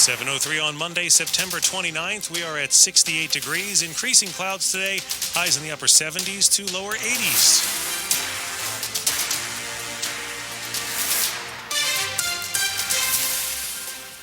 7:03 on Monday, September 29th. We are at 68 degrees. Increasing clouds today. Highs in the upper 70s to lower 80s.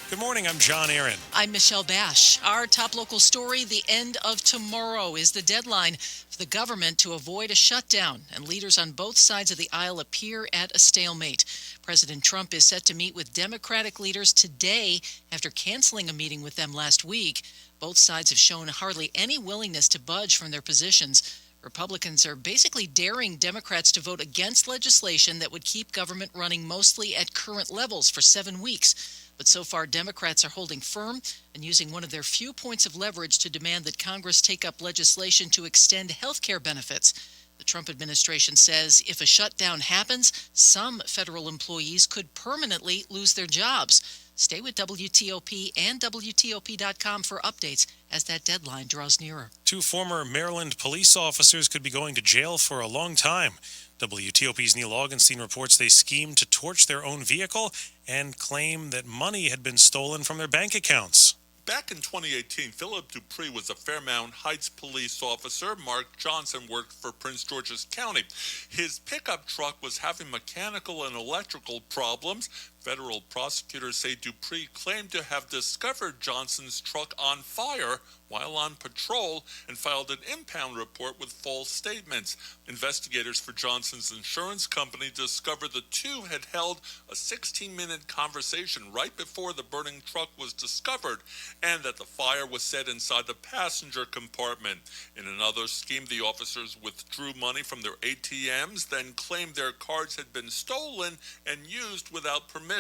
Good morning, I'm John Aaron. I'm Michelle Basch. Our top local story, the end of tomorrow is the deadline for the government to avoid a shutdown, and leaders on both sides of the aisle appear at a stalemate. President Trump is set to meet with Democratic leaders today after canceling a meeting with them last week. Both sides have shown hardly any willingness to budge from their positions. Republicans are basically daring Democrats to vote against legislation that would keep government running mostly at current levels for 7 weeks. But so far, Democrats are holding firm and using one of their few points of leverage to demand that Congress take up legislation to extend health care benefits. The Trump administration says if a shutdown happens, some federal employees could permanently lose their jobs. Stay with WTOP and WTOP.com for updates as that deadline draws nearer. 2 former Maryland police officers could be going to jail for a long time. WTOP's Neil Augenstein reports they schemed to torch their own vehicle and claim that money had been stolen from their bank accounts. Back in 2018, Philip Dupree was a Fairmount Heights police officer. Mark Johnson worked for Prince George's County. His pickup truck was having mechanical and electrical problems. Federal prosecutors say Dupree claimed to have discovered Johnson's truck on fire while on patrol and filed an impound report with false statements. Investigators for Johnson's insurance company discovered the two had held a 16-minute conversation right before the burning truck was discovered, and that the fire was set inside the passenger compartment. In another scheme, the officers withdrew money from their ATMs, then claimed their cards had been stolen and used without permission.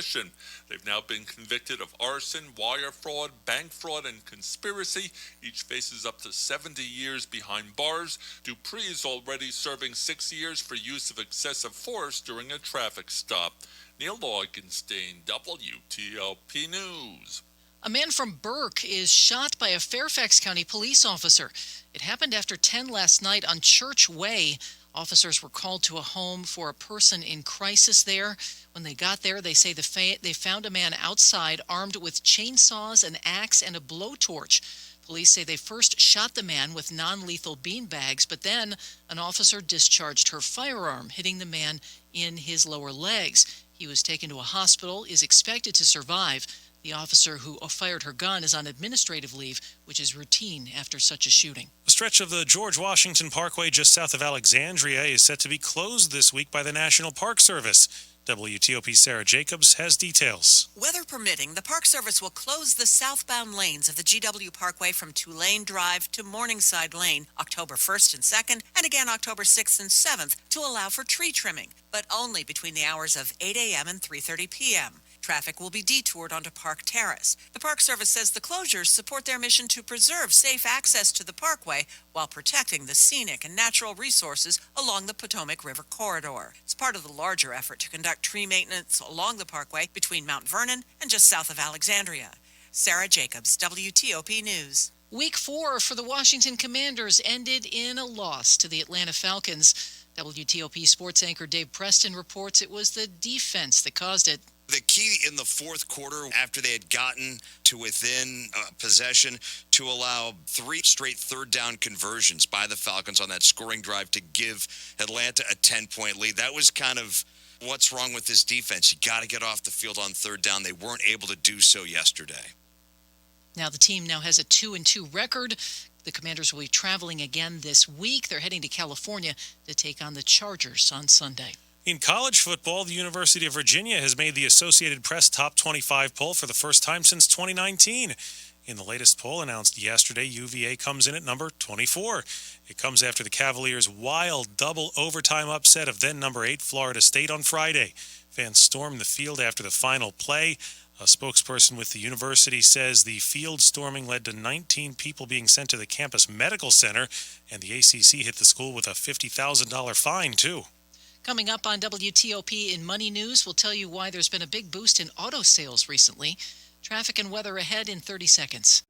They've now been convicted of arson, wire fraud, bank fraud, and conspiracy. Each faces up to 70 years behind bars. Dupree is already serving 6 years for use of excessive force during a traffic stop. Neil Augenstein, WTOP News. A man from Burke is shot by a Fairfax County police officer. It happened after 10 last night on Church Way. Officers were called to a home for a person in crisis there. When they got there, they say they found a man outside armed with chainsaws, an axe, and a blowtorch. Police say they first shot the man with non-lethal beanbags, but then an officer discharged her firearm, hitting the man in his lower legs. He was taken to a hospital, is expected to survive. The officer who fired her gun is on administrative leave, which is routine after such a shooting. A stretch of the George Washington Parkway just south of Alexandria is set to be closed this week by the National Park Service. WTOP's Sarah Jacobs has details. Weather permitting, the Park Service will close the southbound lanes of the GW Parkway from Tulane Drive to Morningside Lane October 1st and 2nd, and again October 6th and 7th to allow for tree trimming, but only between the hours of 8 a.m. and 3:30 p.m. Traffic will be detoured onto Park Terrace. The Park Service says the closures support their mission to preserve safe access to the parkway while protecting the scenic and natural resources along the Potomac River corridor. It's part of the larger effort to conduct tree maintenance along the parkway between Mount Vernon and just south of Alexandria. Sarah Jacobs, WTOP News. Week 4 for the Washington Commanders ended in a loss to the Atlanta Falcons. WTOP sports anchor Dave Preston reports it was the defense that caused it. The key in the fourth quarter, after they had gotten to within possession, to allow 3 straight third down conversions by the Falcons on that scoring drive to give Atlanta a 10-point lead. That was kind of what's wrong with this defense. You got to get off the field on third down. They weren't able to do so yesterday. Now the team now has a 2-2 record. The Commanders will be traveling again this week. They're heading to California to take on the Chargers on Sunday. In college football, the University of Virginia has made the Associated Press Top 25 poll for the first time since 2019. In the latest poll announced yesterday, UVA comes in at number 24. It comes after the Cavaliers' wild double overtime upset of then number 8 Florida State on Friday. Fans stormed the field after the final play. A spokesperson with the university says the field storming led to 19 people being sent to the campus medical center, and the ACC hit the school with a $50,000 fine, too. Coming up on WTOP in Money News, we'll tell you why there's been a big boost in auto sales recently. Traffic and weather ahead in 30 seconds.